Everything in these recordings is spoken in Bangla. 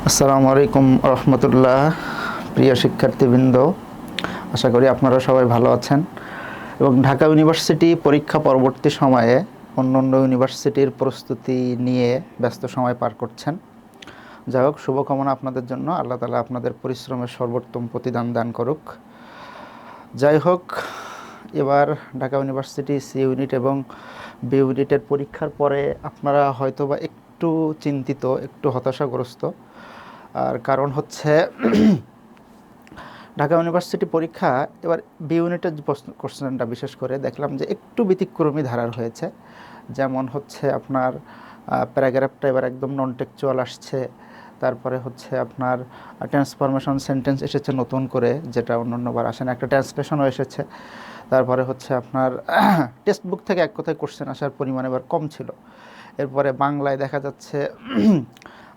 আসসালামু আলাইকুম রহমতুল্লাহ। প্রিয় শিক্ষার্থীবৃন্দ, আশা করি আপনারা সবাই ভালো আছেন এবং ঢাকা ইউনিভার্সিটি পরীক্ষা পরবর্তী সময়ে অন্যান্য ইউনিভার্সিটির প্রস্তুতি নিয়ে ব্যস্ত সময় পার করছেন। যাই হোক, শুভকামনা আপনাদের জন্য। আল্লাহ তাআলা আপনাদের পরিশ্রমের সর্বোত্তম প্রতিদান দান করুক। যাই হোক, এবার ঢাকা ইউনিভার্সিটি সি ইউনিট এবং বি ইউনিটের পরীক্ষার পরে আপনারা হয়তোবা একটু চিন্তিত, একটু হতাশাগ্রস্ত। আর কারণ হচ্ছে ঢাকা ইউনিভার্সিটি পরীক্ষা এবার বি ইউনিটের কোশ্চেনটা বিশেষ করে দেখলাম যে একটু ব্যতিক্রমী ধারার হয়েছে। যেমন হচ্ছে আপনার প্যারাগ্রাফটা এবার একদম নন টেক্সচুয়াল আসছে। তারপরে হচ্ছে আপনার ট্রান্সফরমেশন সেন্টেন্স এসেছে নতুন করে, যেটা অন্যান্যবার আসে না। একটা ট্রান্সলেশনও এসেছে। তারপরে হচ্ছে আপনার টেক্সট বুক থেকে এক কথায় কোশ্চেন আসার পরিমাণ এবার কম ছিল। এরপরে বাংলায় দেখা যাচ্ছে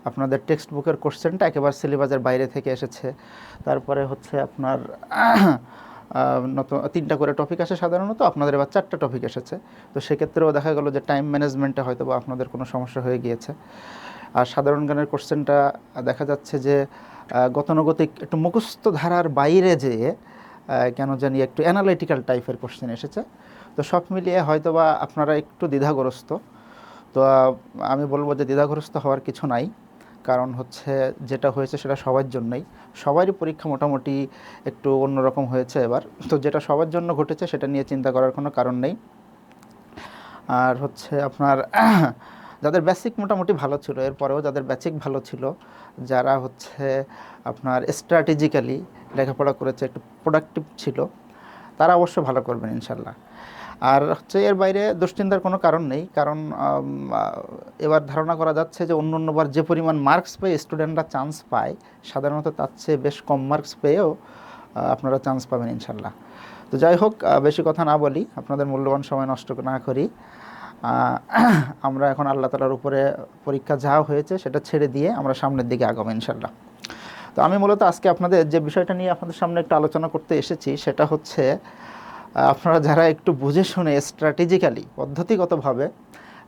আপনাদের টেক্সট বুকের কোশ্চেনটা একেবারে সিলেবাসের বাইরে থেকে এসেছে। তারপরে হচ্ছে আপনার নতুন 3টা করে টপিক আসে সাধারণত, আপনাদের এবার 4টা টপিক এসেছে। তো সেক্ষেত্রেও দেখা গেল যে টাইম ম্যানেজমেন্টে হয়তো বা আপনাদের কোনো সমস্যা হয়ে গিয়েছে। আর সাধারণ জ্ঞানের কোশ্চেনটা দেখা যাচ্ছে যে গতানুগতিক একটু মুখস্থ ধারার বাইরে যেয়ে কেন জানি একটু অ্যানালিটিক্যাল টাইপের কোশ্চেন এসেছে। তো সব মিলিয়ে হয়তো বা আপনারা একটু দ্বিধাগ্রস্ত। তো আমি বলবো যে দ্বিধাগ্রস্ত হওয়ার কিছু নাই। কারণ হচ্ছে যেটা হয়েছে সেটা সবার জন্যই। সবারই পরীক্ষা মোটামুটি একটু অন্যরকম হয়েছে এবার। তো যেটা সবার জন্য ঘটেছে সেটা নিয়ে চিন্তা করার কোনো কারণ নেই। আর হচ্ছে আপনার যাদের বেসিক মোটামুটি ভালো ছিল, এরপরেও যাদের বেসিক ভালো ছিল, যারা হচ্ছে আপনার স্ট্র্যাটেজিক্যালি লেখাপড়া করেছে, একটু প্রোডাক্টিভ ছিল, তারা অবশ্য ভালো করবেন ইনশাল্লাহ। আর হচ্ছে এর বাইরে দুশ্চিন্তার কোনো কারণ নেই। কারণ এবার ধারণা করা যাচ্ছে যে অন্যান্যবার যে পরিমাণ মার্কস পেয়ে স্টুডেন্টরা চান্স পায়, সাধারণত তার চেয়ে বেশ কম মার্কস পেয়েও আপনারা চান্স পাবেন ইনশাল্লাহ। তো যাই হোক, বেশি কথা না বলি, আপনাদের মূল্যবান সময় নষ্ট না করি। আমরা এখন আল্লাহ তাআলার উপরে পরীক্ষা যা হয়েছে সেটা ছেড়ে দিয়ে আমরা সামনের দিকে আগাবো ইনশাল্লাহ। তো আমি মূলত আজকে আপনাদের যে বিষয়টা নিয়ে আপনাদের সামনে একটু আলোচনা করতে এসেছি সেটা হচ্ছে আপনারা যারা একটু বুঝে শুনে স্ট্র্যাটেজিক্যালি পদ্ধতিগতভাবে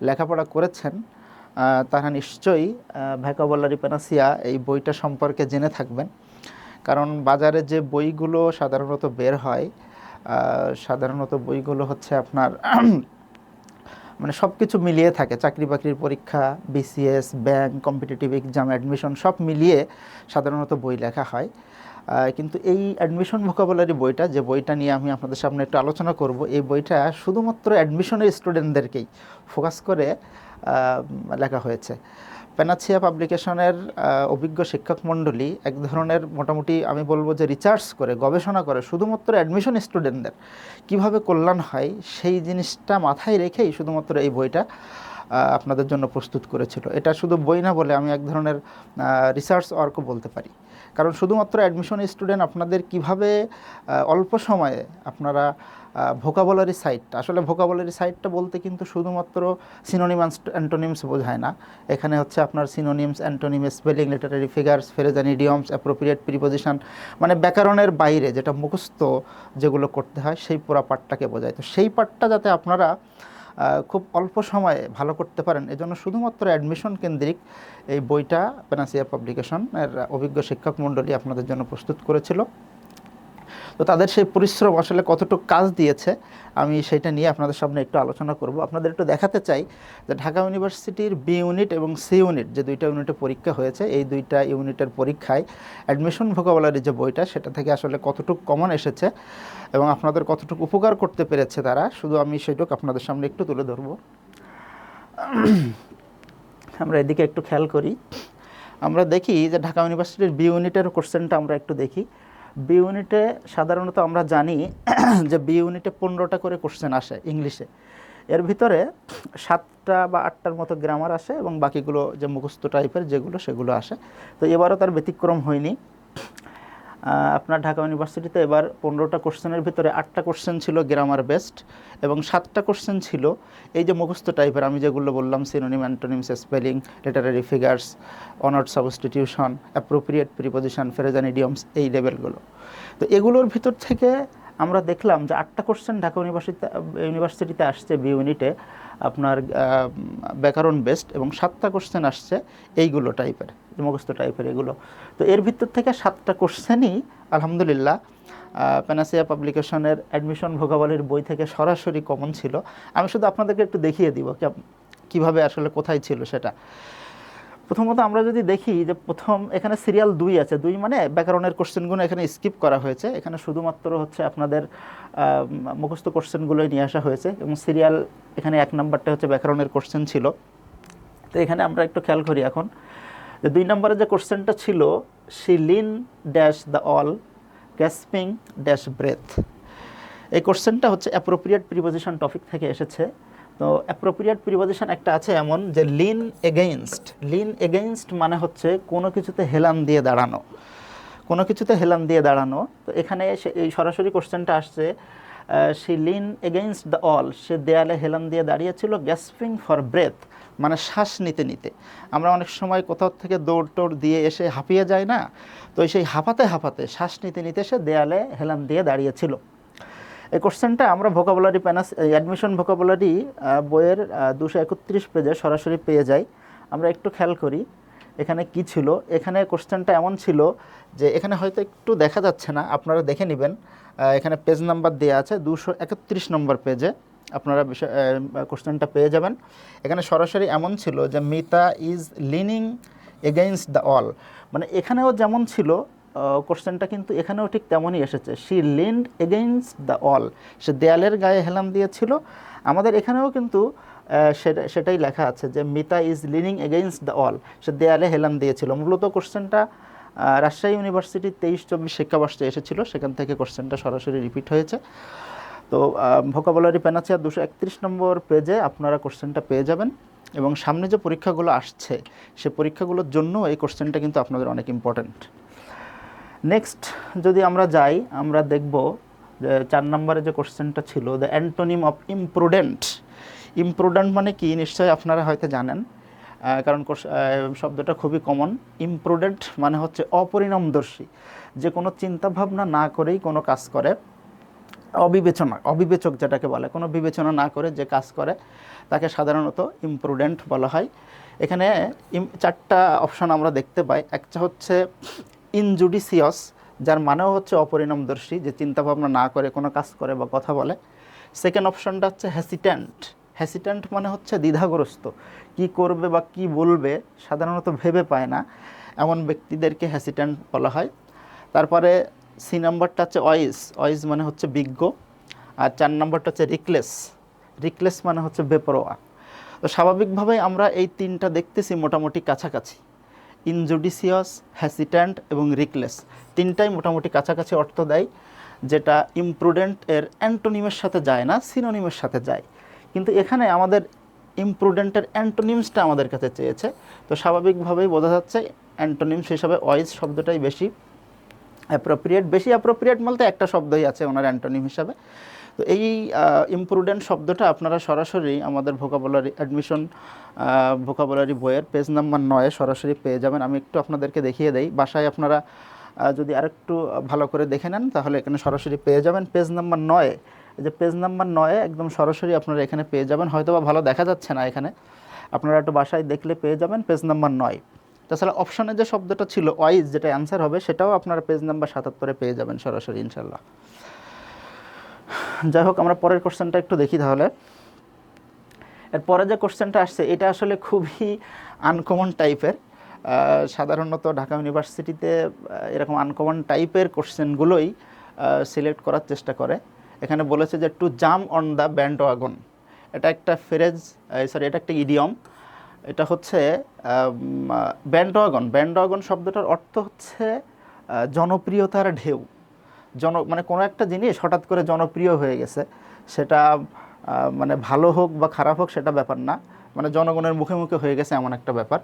লেখাপড়া করেছেন, তারা নিশ্চয়ই ভ্যাকাবুলারি প্যানাসিয়া এই বইটা সম্পর্কে জেনে থাকবেন। কারণ বাজারে যে বইগুলো সাধারণত বের হয়, সাধারণত বইগুলো হচ্ছে আপনার মানে সব কিছু মিলিয়ে থাকে। চাকরি বাকরির পরীক্ষা, BCS, bank, competitive exam, admission সব মিলিয়ে সাধারণত বই লেখা হয়। কিন্তু এই অ্যাডমিশন ভোকাবুলারি বইটা, যে বইটা নিয়ে আমি আপনাদের সামনে একটু আলোচনা করব, এই বইটা শুধুমাত্র অ্যাডমিশনের স্টুডেন্টদেরকেই ফোকাস করে লেখা হয়েছে। প্যানাসিয়া পাবলিকেশনের অভিজ্ঞ শিক্ষক মণ্ডলী এক ধরনের মোটামুটি আমি বলবো যে রিসার্চ করে, গবেষণা করে শুধুমাত্র অ্যাডমিশন স্টুডেন্টদের কীভাবে কল্যাণ হয় সেই জিনিসটা মাথায় রেখেই শুধুমাত্র এই বইটা আপনাদের জন্য প্রস্তুত করেছিল। এটা শুধু বই না বলে আমি এক ধরনের রিসার্চ ওয়ার্কও বলতে পারি। কারণ শুধুমাত্র অ্যাডমিশন স্টুডেন্ট আপনাদের কিভাবে অল্প সময়ে আপনারা ভোকাবুলারি সাইট, আসলে ভোকাবুলারি সাইটটা বলতে কিন্তু শুধুমাত্র সিনোনিম অ্যান্টোনিমস বোঝায় না। এখানে হচ্ছে আপনার synonyms, antonym, spelling, Literary figures, phrase and idioms, appropriate preposition, মানে ব্যাকরণের বাইরে যেটা মুখস্থ যেগুলো করতে হয় সেই পুরো পার্টটাকে বোঝায়। তো সেই পার্টটা যাতে আপনারা খুব অল্প সময়ে ভালো করতে পারেন, এজন্য শুধুমাত্র অ্যাডমিশন কেন্দ্রিক এই বইটা প্যানাসিয়া পাবলিকেশনের অভিজ্ঞ শিক্ষক মণ্ডলী আপনাদের জন্য প্রস্তুত করেছিল। তো তাদের সেই পরিশ্রম আসলে কতটুকু কাজ দিয়েছে আমি সেটা নিয়ে আপনাদের সামনে একটু আলোচনা করব। আপনাদের একটু দেখাতে চাই যে ঢাকা ইউনিভার্সিটির বি ইউনিট এবং সি ইউনিট, যে দুইটা ইউনিটে পরীক্ষা হয়েছে, এই দুইটা ইউনিটের পরীক্ষায় অ্যাডমিশন ভোকাবুলারি যে বইটা সেটা থেকে আসলে কতটুকু কমন এসেছে এবং আপনাদের কতটুকু উপকার করতে পেরেছে তারা, শুধু আমি সেটুকু আপনাদের সামনে একটু তুলে ধরব। আমরা এদিকে একটু খেয়াল করি। আমরা দেখি যে ঢাকা ইউনিভার্সিটির বি ইউনিটের কোশ্চেনটা আমরা একটু দেখি। বি ইউনিটে সাধারণত আমরা জানি যে বি ইউনিটে 15টা করে কোশ্চেন আসে ইংলিশে। এর ভিতরে 7টা বা 8টার মতো গ্রামার আসে এবং বাকিগুলো যে মুখস্থ টাইপের যেগুলো সেগুলো আসে। তো এবারও তার ব্যতিক্রম হয়নি। আপনার ঢাকা ইউনিভার্সিটিতে এবার 15টা কোশ্চেনের ভিতরে 8টা কোশ্চেন ছিল গ্রামার বেসড এবং 7টা কোশ্চেন ছিল এই যে মুখস্থ টাইপের আমি যেগুলো বললাম, synonym, antonyms, spelling, Literary figures, honoured substitution, appropriate preposition, phrase and idioms, এই লেভেলগুলো। তো এগুলোর ভিতর থেকে আমরা দেখলাম যে 8টা কোশ্চেন ঢাকা ইউনিভার্সিটিতে আসছে বি ইউনিটে আপনার ব্যাকরণ বেসড, এবং 7টা কোশ্চেন আসছে এইগুলো টাইপের, মুখস্থ টাইপের এগুলো। তো এর ভিতর থেকে 7টা কোশ্চেনই আলহামদুলিল্লাহ প্যানাসিয়া পাবলিকেশনের অ্যাডমিশন ভোকাবুলারির বই থেকে সরাসরি কমন ছিল। আমি শুধু আপনাদেরকে একটু দেখিয়ে দিব কিভাবে আসলে কোথায় ছিল সেটা। প্রথমত আমরা যদি দেখি যে প্রথম এখানে সিরিয়াল 2 আছে, 2 মানে ব্যাকরণের কোশ্চেনগুলো এখানে স্কিপ করা হয়েছে, এখানে শুধুমাত্র হচ্ছে আপনাদের মুখস্থ কোশ্চেনগুলোই নিয়ে আসা হয়েছে, এবং সিরিয়াল এখানে 1 নম্বরটা হচ্ছে ব্যাকরণের কোশ্চেন ছিল। তো এখানে আমরা একটু খেয়াল করি এখন যে 2 নম্বরে যে কোশ্চেনটা ছিল, she lean dash the all gasping dash breath. এই কোশ্চেনটা হচ্ছে অ্যাপ্রোপ্রিয়েট প্রিপোজিশন টপিক থেকে এসেছে। তো অ্যাপ্রোপ্রিয়েট প্রিপোজিশন একটা আছে এমন যে লিন এগেইনস্ট। লিন এগেইনস্ট মানে হচ্ছে কোনো কিছুতে হেলান দিয়ে দাঁড়ানো, কোনো কিছুতে হেলান দিয়ে দাঁড়ানো। তো এখানে এই সরাসরি কোশ্চেনটা আসছে সে লিন এগেইনস্ট দ্য অল, সে দেয়ালে হেলান দিয়ে দাঁড়িয়েছিল, গ্যাসপিং ফর ব্রেথ মানে শ্বাস নিতে নিতে। আমরা অনেক সময় কোথাও থেকে দৌড় টোড় দিয়ে এসে হাঁপিয়ে যায় না, তো সেই হাঁপাতে হাঁপাতে শ্বাস নিতে নিতে সে দেয়ালে হেলান দিয়ে দাঁড়িয়েছিল। এই কোশ্চেনটা আমরা ভোকাবুলারি অ্যাডমিশন ভোকাবুলারি বইয়ের 231 পেজে সরাসরি পেয়ে যাই। আমরা একটু খেয়াল করি এখানে কি ছিল। এখানে কোশ্চেনটা এমন ছিল যে এখানে হয়তো একটু দেখা যাচ্ছে না, আপনারা দেখে নেবেন, এখানে পেজ নাম্বার দেওয়া আছে 231 নম্বর পেজে আপনারা কোশ্চেনটা পেয়ে যাবেন। এখানে সরাসরি এমন ছিল যে Mita is leaning against the all, মানে এখানেও যেমন ছিল কোশ্চেনটা কিন্তু এখানেও ঠিক তেমনই এসেছে, she leaned against the wall, সে দেয়ালের গায়ে হেলান দিয়েছিল। আমাদের এখানেও কিন্তু সেটাই লেখা আছে যে Mita is leaning against the wall, সে দেয়ালে হেলান দিয়েছিল। মূলত কোশ্চেনটা রাজশাহী ইউনিভার্সিটির 23-24 শিক্ষাবর্ষে এসেছিল, সেখান থেকে কোশ্চেনটা সরাসরি রিপিট হয়েছে। তো ভোকাবুলারি প্যানাসিয়া 231 নম্বর পেজে আপনারা কোশ্চেনটা পেয়ে যাবেন, এবং সামনে যে পরীক্ষাগুলো আসছে সে পরীক্ষাগুলোর জন্য এই কোশ্চেনটা কিন্তু আপনাদের অনেক ইম্পর্ট্যান্ট। নেক্সট যদি আমরা যাই, আমরা দেখব যে 4 নম্বরে যে কোশ্চেনটা ছিল, দ্য অ্যান্টোনিম অফ ইমপ্রুডেন্ট। ইমপ্রুডেন্ট মানে কি নিশ্চয়ই আপনারা হয়তো জানেন, কারণ শব্দটা খুবই কমন। ইমপ্রুডেন্ট মানে হচ্ছে অপরিণামদর্শী, যে কোনো চিন্তাভাবনা না করেই কোনো কাজ করে, অবিবেচক যেটাকে বলে, কোনো বিবেচনা না করে যে কাজ করে তাকে সাধারণত ইমপ্রুডেন্ট বলা হয়। এখানে 4টা অপশন আমরা দেখতে পাই। একটা হচ্ছে ইনজুডিসিয়াস, যার মানেও হচ্ছে অপরিণামদর্শী, যে চিন্তাভাবনা না করে কোনো কাজ করে বা কথা বলে। সেকেন্ড অপশনটা হচ্ছে হ্যাসিট্যান্ট। হ্যাসিট্যান্ট মানে হচ্ছে দ্বিধাগ্রস্ত, কি করবে বা কি বলবে সাধারণত ভেবে পায় না, এমন ব্যক্তিদেরকে হ্যাসিট্যান্ট বলা হয়। তারপরে সি নাম্বারটা হচ্ছে অয়েজ মানে হচ্ছে বিজ্ঞ। আর 4 নম্বরটা হচ্ছে রিকলেস মানে হচ্ছে বেপরোয়া। তো স্বাভাবিকভাবেই আমরা এই 3টা দেখতেছি মোটামুটি কাছাকাছি, ইনজুডিসিয়াস, হ্যাসিট্যান্ট এবং রিকলেস, 3টাই মোটামুটি কাছাকাছি অর্থ দেয়, যেটা ইমপ্রুডেন্ট এর অ্যান্টোনিমের সাথে যায় না, সিনোনিমের সাথে যায়। কিন্তু এখানে আমাদের ইমপ্রুডেন্টের অ্যান্টোনিমসটা আমাদের কাছে চেয়েছে, তো স্বাভাবিকভাবেই বোঝা যাচ্ছে অ্যান্টোনিমস হিসাবে অয়েজ শব্দটাই বেশি অ্যাপ্রোপ্রিয়েট বলতে একটা শব্দই আছে ওনার অ্যান্টোনিম হিসাবে। তো এই ইমপ্রুডেন্ট শব্দটা আপনারা সরাসরি আমাদের ভোকাবুলারি বইয়ের পেজ নাম্বার 9 সরাসরি পেয়ে যাবেন। আমি একটু আপনাদেরকে দেখিয়ে দেই, বাসায় আপনারা যদি আরেকটু ভালো করে দেখে নেন তাহলে এখানে সরাসরি পেয়ে যাবেন পেজ নাম্বার 9। এই যে পেজ নাম্বার 9 একদম সরাসরি আপনারা এখানে পেয়ে যাবেন, হয়তো বা ভালো দেখা যাচ্ছে না এখানে, আপনারা একটু বাসায় দেখলে পেয়ে যাবেন পেজ নাম্বার 9। তাছাড়া অপশনে যে শব্দটা ছিল ওয়াইজ, যেটা অ্যান্সার হবে, সেটাও আপনারা পেজ নাম্বার 77 পেয়ে যাবেন সরাসরি ইনশাল্লাহ। যাই হোক, আমরা পরের কোশ্চেনটা একটু দেখি তাহলে। এরপরে যে কোশ্চেনটা আসছে এটা আসলে খুবই আনকমন টাইপের। সাধারণত ঢাকা ইউনিভার্সিটিতে এরকম আনকমন টাইপের কোশ্চেনগুলোই সিলেক্ট করার চেষ্টা করে। এখানে বলেছে যে টু জাম্প অন দ্য ব্যান্ডওয়াগন, এটা একটা ফ্রেজ, এটা একটা ইডিয়ম। এটা হচ্ছে ব্যান্ডওয়াগন শব্দটার অর্থ হচ্ছে জনপ্রিয়তার ঢেউ। মানে কোনো একটা জিনিস হঠাৎ করে জনপ্রিয় হয়ে গেছে, সেটা মানে ভালো হোক বা খারাপ হোক সেটা ব্যাপার না, মানে জনগণের মুখে মুখে হয়ে গেছে এমন একটা ব্যাপার।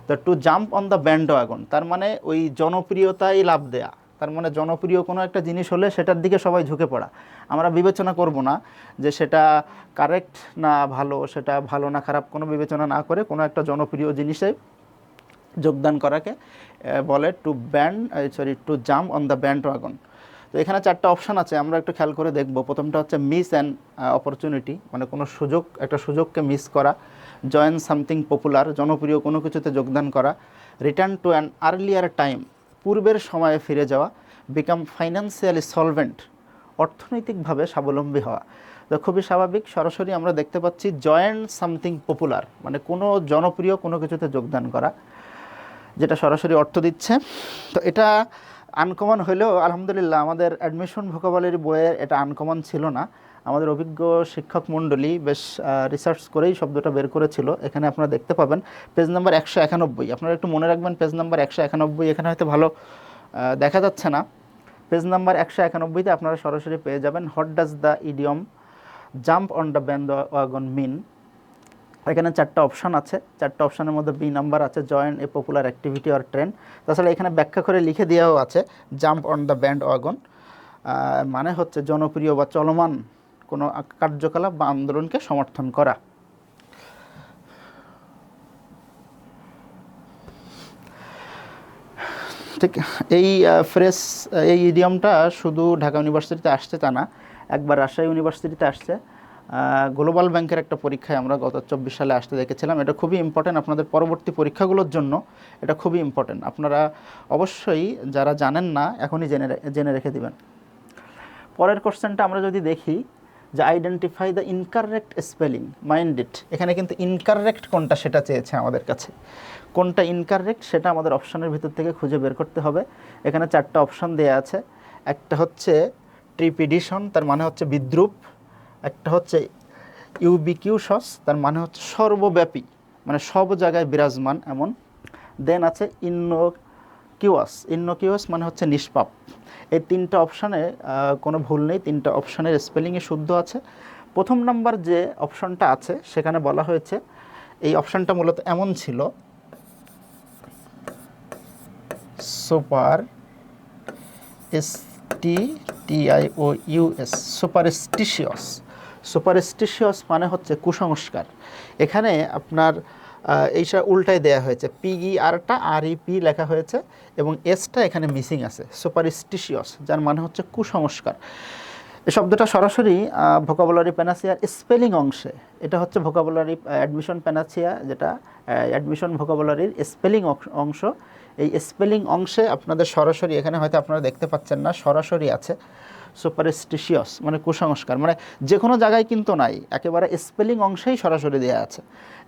তো টু জাম্প অন দ্য ব্যান্ডওয়াগন তার মানে ওই জনপ্রিয়তায় লাভ দেয়া, তার মানে জনপ্রিয় কোনো একটা জিনিস হলে সেটার দিকে সবাই ঝুঁকে পড়া। আমরা বিবেচনা করব না যে সেটা কারেক্ট না ভালো, সেটা ভালো না খারাপ, কোনো বিবেচনা না করে কোনো একটা জনপ্রিয় জিনিসে যোগদান করাকে বলে টু জাম্প অন দ্য ব্যান্ডওয়াগন। তো এখানে 4টা অপশান আছে, আমরা একটু খেয়াল করে দেখব। প্রথমটা হচ্ছে মিস অ্যান অপরচুনিটি, মানে কোনো সুযোগ, একটা সুযোগকে মিস করা। জয়েন সামথিং পপুলার, জনপ্রিয় কোনো কিছুতে যোগদান করা। Return to an earlier time, পূর্বের সময়ে ফিরে যাওয়া। বিকাম ফাইন্যান্সিয়ালি সলভেন্ট, অর্থনৈতিকভাবে স্বাবলম্বী হওয়া। তো খুবই স্বাভাবিক, সরাসরি আমরা দেখতে পাচ্ছি জয়েন সামথিং পপুলার, মানে কোনো জনপ্রিয় কোনো কিছুতে যোগদান করা, যেটা সরাসরি অর্থ দিচ্ছে। তো এটা আনকমন হলেও আলহামদুলিল্লাহ আমাদের অ্যাডমিশন ভোকাবুলারি বইয়ের এটা আনকমন ছিল না। আমাদের অভিজ্ঞ শিক্ষক মণ্ডলী বেশ রিসার্চ করেই শব্দটা বের করেছিল। এখানে আপনারা দেখতে পাবেন পেজ নাম্বার 191। আপনারা একটু মনে রাখবেন পেজ নাম্বার 191, এখানে হয়তো ভালো দেখা যাচ্ছে না। পেজ নাম্বার 191-তে আপনারা সরাসরি পেয়ে যাবেন what does the idiom jump on the bandwagon mean. এখানে 4টা অপশান আছে, 4টা অপশানের মধ্যে বি নাম্বার আছে join a popular activity or trend. তাছাড়া এখানে ব্যাখ্যা করে লিখে দেওয়াও আছে জাম্প অন দ্য ব্যান্ডওয়াগন, মানে হচ্ছে জনপ্রিয় বা চলমান কোনো কার্যকলাপ বা আন্দোলনকে সমর্থন করা। ঠিক এই ফ্রেজ, এই ইডিয়মটা শুধু ঢাকা ইউনিভার্সিটিতে আসছে তা না, একবার রাজশাহী ইউনিভার্সিটিতে আসছে। গ্লোবাল ব্যাংকের একটা পরীক্ষায় আমরা গত 24 সালে আসতে দেখেছিলাম। এটা খুবই ইম্পর্টেন্ট আপনাদের পরবর্তী পরীক্ষাগুলোর জন্য, এটা খুবই ইম্পর্টেন্ট। আপনারা অবশ্যই যারা জানেন না এখনই জেনে রেখে দিবেন। পরের কোশ্চেনটা আমরা যদি দেখি যে identify the incorrect spelling mind it. এখানে কিন্তু ইনকারেক্ট কোনটা সেটা চেয়েছে আমাদের কাছে, কোনটা ইনকারেক্ট সেটা আমাদের অপশানের ভিতর থেকে খুঁজে বের করতে হবে। এখানে 4টা অপশান দেওয়া আছে। একটা হচ্ছে ট্রিপিডিশন, তার মানে হচ্ছে বিদ্রূপ। একটা হচ্ছে ইউবিকিউশস, তার মানে হচ্ছে সর্বব্যাপী, মানে সব জায়গায় বিরাজমান এমন। দেন আছে ইননোকিউয়াস মানে হচ্ছে নিষ্পাপ। এই 3টা অপশানে কোনো ভুল নেই, 3টা অপশানের স্পেলিংয়ে শুদ্ধ আছে। প্রথম নাম্বার যে অপশানটা আছে সেখানে বলা হয়েছে, এই অপশানটা মূলত এমন ছিল, সুপার STTIOUS, সুপারস্টিশিয়াস মানে হচ্ছে কুসংস্কার। এখানে আপনার এইটা উল্টায় দেয়া হয়েছে, PERটা REP লেখা হয়েছে এবং এসটা এখানে মিসিং আছে, সুপারস্টিশিয়াস, যার মানে হচ্ছে কুসংস্কার। এই শব্দটা সরাসরি ভোকাবুলারি প্যানাসিয়ার স্পেলিং অংশে, এটা হচ্ছে ভোকাবুলারি অ্যাডমিশন প্যানাসিয়া, যেটা অ্যাডমিশন ভোকাবুলারির স্পেলিং অংশ। এই স্পেলিং অংশে আপনাদের সরাসরি, এখানে হয়তো আপনারা দেখতে পাচ্ছেন না, সরাসরি আছে সুপারস্টিশিয়াস মানে কুসংস্কার, মানে যে কোনো জায়গায় কিন্তু নাই, একেবারে স্পেলিং অংশেই সরাসরি দেওয়া আছে।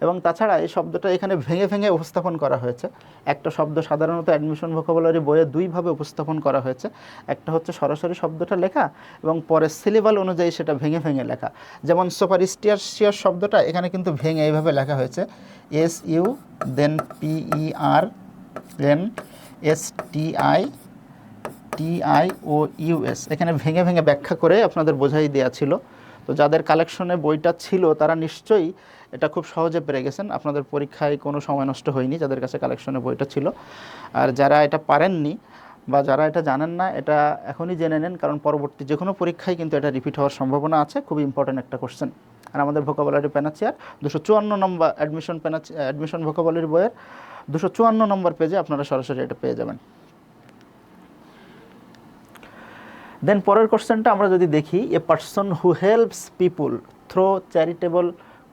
এবং তাছাড়া এই শব্দটা এখানে ভেঙে ভেঙে উপস্থাপন করা হয়েছে। একটা শব্দ সাধারণত অ্যাডমিশন ভোকাবুলারি বইয়ে দুইভাবে উপস্থাপন করা হয়েছে, একটা হচ্ছে সরাসরি শব্দটা লেখা এবং পরে সিলেবাল অনুযায়ী সেটা ভেঙে ভেঙে লেখা। যেমন সুপারস্টিশিয়াস শব্দটা এখানে কিন্তু ভেঙে এইভাবে লেখা হয়েছে, SU দেন PERNSTIOUS, এখানে ভেঙে ভেঙে ব্যাখ্যা করে আপনাদের বোঝাই দেওয়া ছিল। তো যাদের কালেকশনে বইটা ছিল তারা নিশ্চয়ই এটা খুব সহজে পেরে গেছেন, আপনাদের পরীক্ষায় কোনো সময় নষ্ট হয়নি যাদের কাছে কালেকশনে বইটা ছিল। আর যারা এটা পারেননি বা যারা এটা জানেন না, এটা এখনই জেনে নেন, কারণ পরবর্তী যে কোনো পরীক্ষায় কিন্তু এটা রিপিট হওয়ার সম্ভাবনা আছে। খুবই ইম্পর্ট্যান্ট একটা কোশ্চেন। আর আমাদের ভোকাবুলারি প্যানাচিয়ার 254 নম্বর অ্যাডমিশন ভোকাবুলারি বইয়ের 254 নম্বর পেজে আপনারা সরাসরি এটা পেয়ে যাবেন। দেন পরের কোশ্চেনটা আমরা যদি দেখি, a person who helps people through charitable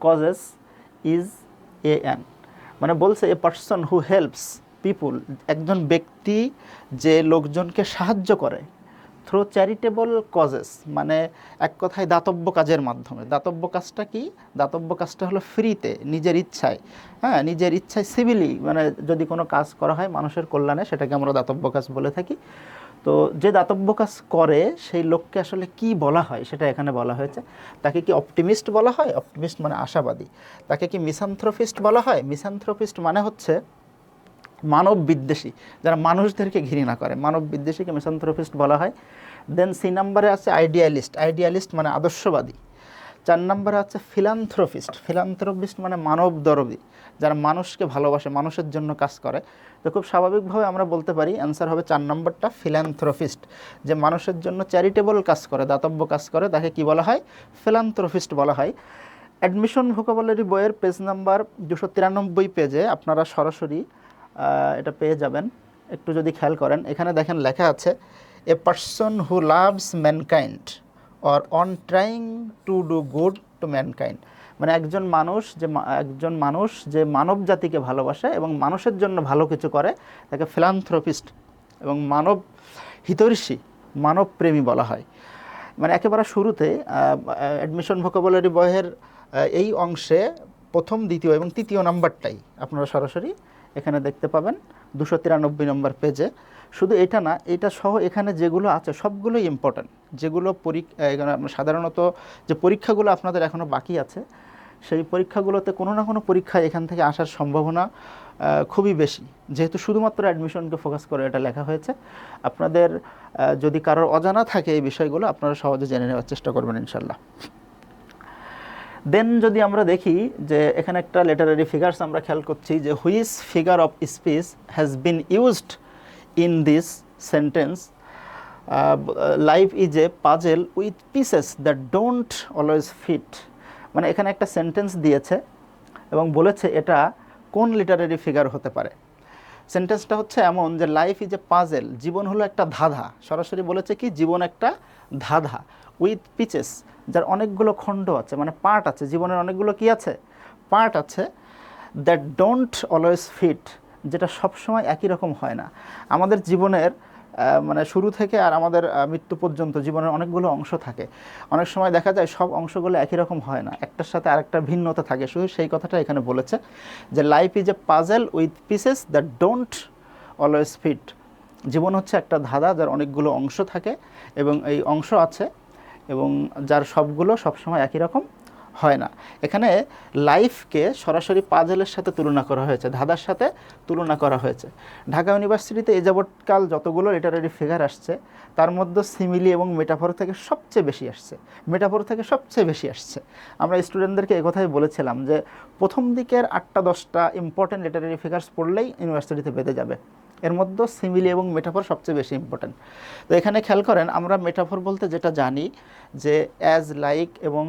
causes is AN, মানে বলছে এ পারসন হু হেল্পস পিপুল, একজন ব্যক্তি যে লোকজনকে সাহায্য করে, থ্রো চ্যারিটেবল কজেস মানে এক কথায় দাতব্য কাজের মাধ্যমে। দাতব্য কাজটা কি? দাতব্য কাজটা হলো ফ্রিতে, নিজের ইচ্ছায়, হ্যাঁ নিজের ইচ্ছায় সিভিলি, মানে যদি কোনো কাজ করা হয় মানুষের কল্যাণে সেটাকে আমরা দাতব্য কাজ বলে থাকি। তো যে দাতব্য কাজ করে সেই লোককে আসলে কি বলা হয় সেটা এখানে বলা হয়েছে। তাকে কি অপটিমিস্ট বলা হয়? অপটিমিস্ট মানে আশাবাদী। তাকে কি মিসান্থ্রোপিস্ট বলা হয়? মিসান্থ্রোপিস্ট মানে হচ্ছে মানব বিদ্বেষী, যারা মানুষদেরকে ঘৃণা করে, মানব বিদ্বেষীকে মিসান্থ্রোপিস্ট বলা হয়। দেন সি নাম্বারে আছে আইডিয়ালিস্ট, আইডিয়ালিস্ট মানে আদর্শবাদী। 4 নম্বরে আছে ফিলান্থ্রোপিস্ট, ফিলান্থ্রোপিস্ট মানে মানবদরদী, যারা মানুষকে ভালোবাসে, মানুষের জন্য কাজ করে। তো খুব স্বাভাবিকভাবে আমরা বলতে পারি অ্যান্সার হবে 4 নম্বরটা ফিলান্থ্রোপিস্ট, যে মানুষের জন্য চ্যারিটেবল কাজ করে, দাতব্য কাজ করে, তাকে কি বলা হয়? ফিলান্থ্রোপিস্ট বলা হয়। অ্যাডমিশন ভোকাবুলারি বইয়ের পেজ নাম্বার 293 পেজে আপনারা সরাসরি এটা পেয়ে যাবেন। একটু যদি খেয়াল করেন, এখানে দেখেন লেখা আছে a person who loves mankind or on trying to do good to mankind, মানে একজন মানুষ যে মানব জাতিকে ভালোবাসে এবং মানুষের জন্য ভালো কিছু করে তাকে ফিলান্থ্রপিস্ট এবং মানব হিতৈষী, মানব প্রেমী বলা হয়। মানে একেবারে শুরুতে অ্যাডমিশন ভোকাবুলারি বইয়ের এই অংশে প্রথম, দ্বিতীয় এবং তৃতীয় নাম্বারটাই আপনারা সরাসরি এখানে দেখতে পাবেন 293 নম্বর পেজে। শুধু এটা না, এটা সহ এখানে যেগুলো আছে সবগুলোই ইম্পর্ট্যান্ট, যেগুলো সাধারণত যে পরীক্ষাগুলো আপনাদের এখনও বাকি আছে সেই পরীক্ষাগুলোতে কোনো না কোনো পরীক্ষা এখান থেকে আসার সম্ভাবনা খুবই বেশি, যেহেতু শুধুমাত্র অ্যাডমিশনকে ফোকাস করে এটা লেখা হয়েছে। আপনাদের যদি কারোর অজানা থাকে এই বিষয়গুলো আপনারা সহজে জেনে নেওয়ার চেষ্টা করবেন ইনশাল্লাহ। দেন যদি আমরা দেখি যে এখানে একটা লিটারারি ফিগারস আমরা খেয়াল করছি যে which figure of speech has been used in this sentence, life is a puzzle with pieces that don't always fit. মানে এখানে একটা সেন্টেন্স দিয়েছে এবং বলেছে এটা কোন লিটারারি ফিগার হতে পারে। সেন্টেন্সটা হচ্ছে এমন যে লাইফ ইজ এ পাজেল, জীবন হলো একটা ধাঁধা। সরাসরি বলেছে কি জীবন একটা ধাঁধা, উইথ পিচেস, যার অনেকগুলো খণ্ড আছে, মানে পার্ট আছে, জীবনের অনেকগুলো কি আছে, পার্ট আছে, দ্যাট ডোন্ট অলওয়েজ ফিট, যেটা সবসময় একই রকম হয় না। আমাদের জীবনের মানে শুরু থেকে আর আমাদের মৃত্যু পর্যন্ত জীবনের অনেকগুলো অংশ থাকে, অনেক সময় দেখা যায় সব অংশগুলো একই রকম হয় না, একটার সাথে আরেকটা ভিন্নতা থাকে। শুধু সেই কথাটা এখানে বলেছে যে life is a puzzle with pieces that don't always fit, জীবন হচ্ছে একটা ধাঁধা যার অনেকগুলো অংশ থাকে এবং এই অংশ আছে এবং যার সবগুলো সবসময় একই রকম হয় না। এখানে লাইফকে সরাসরি পাজেলের সাথে তুলনা করা হয়েছে, ধাঁধার সাথে তুলনা করা হয়েছে। ঢাকা ইউনিভার্সিটিতে এই যাবৎকাল যতগুলো লিটারারি ফিগার আসছে তার মধ্যে সিমিলি এবং মেটাফর থেকে সবচেয়ে বেশি আসছে, মেটাফর থেকে সবচেয়ে বেশি আসছে। আমরা স্টুডেন্টদেরকে একথাই বলেছিলাম যে প্রথম দিকের 8-10টা ইম্পর্টেন্ট লিটারারি ফিগার্স পড়লেই ইউনিভার্সিটিতে বেঁধে যাবে, এর মধ্যে সিমিলি এবং মেটাফর সবচেয়ে বেশি ইম্পর্টেন্ট। তো এখানে খেয়াল করেন, আমরা মেটাফর বলতে যেটা জানি যে অ্যাজ, লাইক এবং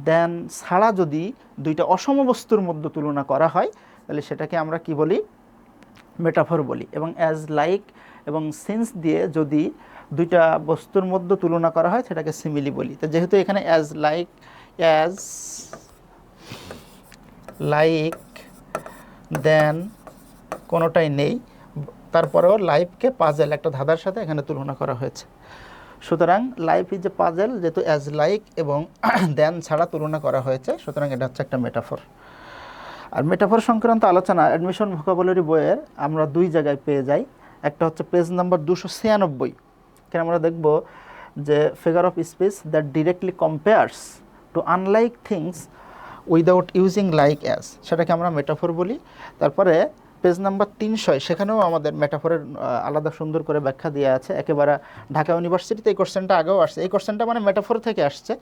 দেন ছাড়া যদি দুইটা অসম বস্তুর মধ্যে তুলনা করা হয় তাহলে সেটাকে আমরা কি বলি, মেটাফর বলি। এবং অ্যাজ, লাইক এবং সিন্স দিয়ে যদি দুইটা বস্তুর মধ্যে তুলনা করা হয় সেটাকে সিমিলি বলি। তো যেহেতু এখানে অ্যাজ লাইক দেন কোনোটাই নেই, তারপরেও লাইফকে পাজেল একটা ধাঁধার সাথে এখানে তুলনা করা হয়েছে। সুতরাং লাইফ ইজ এ পাজেল, যেহেতু অ্যাজ, লাইক এবং দেন ছাড়া তুলনা করা হয়েছে, সুতরাং এটা হচ্ছে একটা মেটাফর। আর মেটাফর সংক্রান্ত আলোচনা অ্যাডমিশন ভোকাবুলারি বইয়ের আমরা দুই জায়গায় পেয়ে যাই। একটা হচ্ছে পেজ নাম্বার 296, এখানে আমরা দেখব যে figure of speech that directly compares two unlike things without using like as, সেটাকে আমরা মেটাফর বলি। তারপরে পেজ নাম্বার 300, সেখানেও আমাদের মেটাফরের আলাদা সুন্দর করে ব্যাখ্যা দেওয়া আছে। একেবারে ঢাকা ইউনিভার্সিটিতে এই কোশ্চেনটা আগেও আসছে, এই কোশ্চেনটা মানে মেটাফর থেকে আসছে,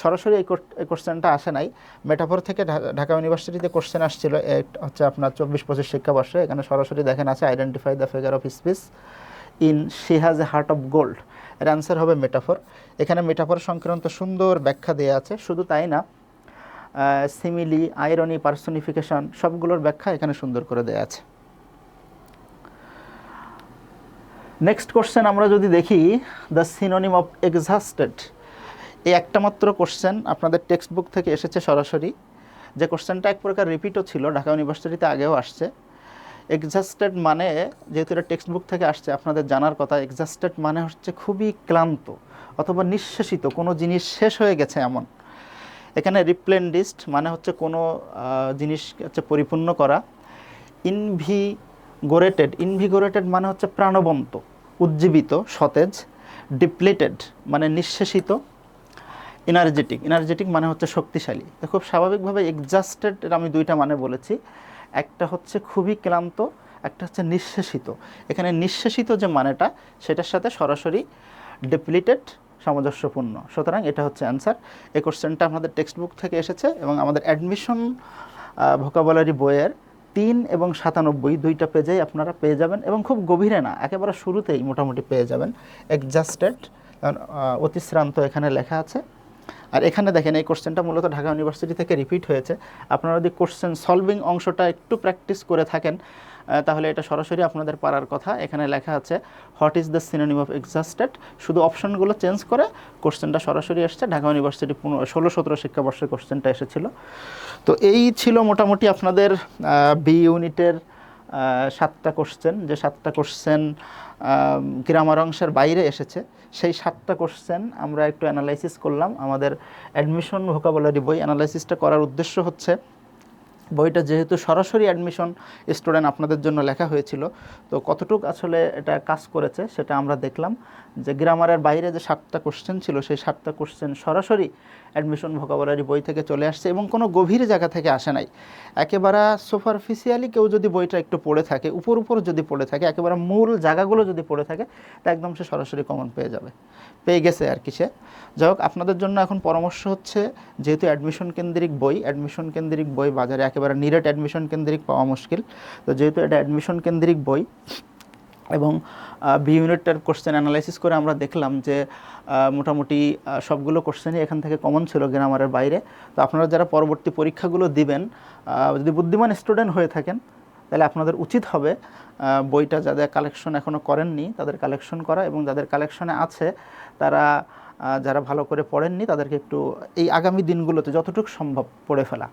সরাসরি এই কোশ্চেনটা আসে নাই, মেটাফর থেকে ঢাকা ইউনিভার্সিটিতে কোশ্চেন আসছিল হচ্ছে আপনার 24-25 শিক্ষাবর্ষে। এখানে সরাসরি দেখেন আছে identify the figure of speech in she has a heart of gold, এর অ্যান্সার হবে মেটাফর। এখানে মেটাফর সংক্রান্ত সুন্দর ব্যাখ্যা দেওয়া আছে। শুধু তাই না, সিমিলি, আইরনি, পার্সনিফিকেশন সবগুলোর ব্যাখ্যা এখানে সুন্দর করে দেওয়া আছে। নেক্সট কোশ্চেন আমরা যদি দেখি, দ্য সিনোনিম অফ এক্সহাস্টেড, এই একটা মাত্র কোশ্চেন আপনাদের টেক্সট বুক থেকে এসেছে সরাসরি, যে কোশ্চেনটা এক প্রকার রিপিটও ছিল, ঢাকা ইউনিভার্সিটিতে আগেও আসছে। এক্সহাস্টেড মানে, যেহেতু এটা টেক্সট বুক থেকে আসছে আপনাদের জানার কথা, এক্সহাস্টেড মানে হচ্ছে খুবই ক্লান্ত অথবা নিঃশেষিত, কোনো জিনিস শেষ হয়ে গেছে এমন। এখানে রিপ্লেন্ডিস্ট মানে হচ্ছে কোনো জিনিস হচ্ছে পরিপূর্ণ করা। ইনভিগোরেটেড মানে হচ্ছে প্রাণবন্ত, উজ্জীবিত, সতেজ। ডিপ্লিটেড মানে নিঃশেষিত। এনার্জেটিক মানে হচ্ছে শক্তিশালী। তো খুব স্বাভাবিকভাবে এক্সহাস্টেড আমি দুইটা মানে বলেছি, একটা হচ্ছে খুবই ক্লান্ত, একটা হচ্ছে নিঃশেষিত। এখানে নিঃশেষিত যে মানেটা সেটার সাথে সরাসরি ডিপ্লিটেড সামঞ্জস্যপূর্ণ, সুতরাং এটা হচ্ছে অ্যান্সার। এই কোশ্চেনটা আমাদের টেক্সট বুক থেকে এসেছে এবং আমাদের অ্যাডমিশন ভোকাবুলারি বইয়ের 3 এবং 97 দুইটা পেজেই আপনারা পেয়ে যাবেন এবং খুব গভীরে না, একেবারে শুরুতেই মোটামুটি পেয়ে যাবেন এক্সহাস্টেড, অতিশ্রান্ত এখানে লেখা আছে। আর এখানে দেখেন এই কোশ্চেনটা মূলত ঢাকা ইউনিভার্সিটি থেকে রিপিট হয়েছে। আপনারা যদি কোশ্চেন সলভিং অংশটা একটু প্র্যাকটিস করে থাকেন, তাহলে এটা সরাসরি আপনাদের পারার কথা। এখানে লেখা আছে what is the synonym of exhausted, শুধু অপশনগুলো চেঞ্জ করে কোশ্চেনটা সরাসরি এসছে। ঢাকা ইউনিভার্সিটি 16-17 শিক্ষাবর্ষের কোশ্চেনটা এসেছিল। তো এই ছিল মোটামুটি আপনাদের বি ইউনিটের 7টা কোশ্চেন। যে 7টা কোশ্চেন গ্রামার অংশের বাইরে এসেছে, সেই 7টা কোশ্চেন আমরা একটু অ্যানালাইসিস করলাম। আমাদের অ্যাডমিশন ভোকাবুলারি বই অ্যানালাইসিসটা করার উদ্দেশ্য হচ্ছে, বইটা যেহেতু সরাসরি অ্যাডমিশন স্টুডেন্ট আপনাদের জন্য লেখা হয়েছিল, তো কতটুক আসলে এটা কাজ করেছে সেটা আমরা দেখলাম। যে গ্রামারের বাইরে যে 7টা কোশ্চেন ছিল, সেই 7টা কোশ্চেন সরাসরি অ্যাডমিশন ভোকাবুলারি বই থেকে চলে আসছে এবং কোনো গভীর জায়গা থেকে আসে নাই। একেবারে সুপারফিশিয়ালি কেউ যদি বইটা একটু পড়ে থাকে, উপর যদি পড়ে থাকে, একেবারে মূল জায়গাগুলো যদি পড়ে থাকে, তা একদম সে সরাসরি কমন পেয়ে গেছে আর কি সে। যাই হোক, আপনাদের জন্য এখন পরামর্শ হচ্ছে, যেহেতু অ্যাডমিশন কেন্দ্রিক বই বাজারে একেবারে নিরেট অ্যাডমিশন কেন্দ্রিক পাওয়া মুশকিল, তো যেহেতু এটা অ্যাডমিশন কেন্দ্রিক বই এবং বি ইউনিটের কোশ্চেন অ্যানালাইসিস করে আমরা দেখলাম যে মোটামুটি সবগুলো কোশ্চেনই এখান থেকে কমন ছিল গ্রামারের বাইরে। তো আপনারা যারা পরবর্তী পরীক্ষাগুলো দিবেন, যদি বুদ্ধিমান স্টুডেন্ট হয়ে থাকেন, তাহলে আপনাদের উচিত হবে বইটা যাদের কালেকশন এখনও করেননি তাদের কালেকশন করা, এবং যাদের কালেকশনে আছে তারা যারা ভালো করে পড়েননি তাদেরকে একটু এই আগামী দিনগুলোতে যতটুকু সম্ভব পড়ে ফেলা।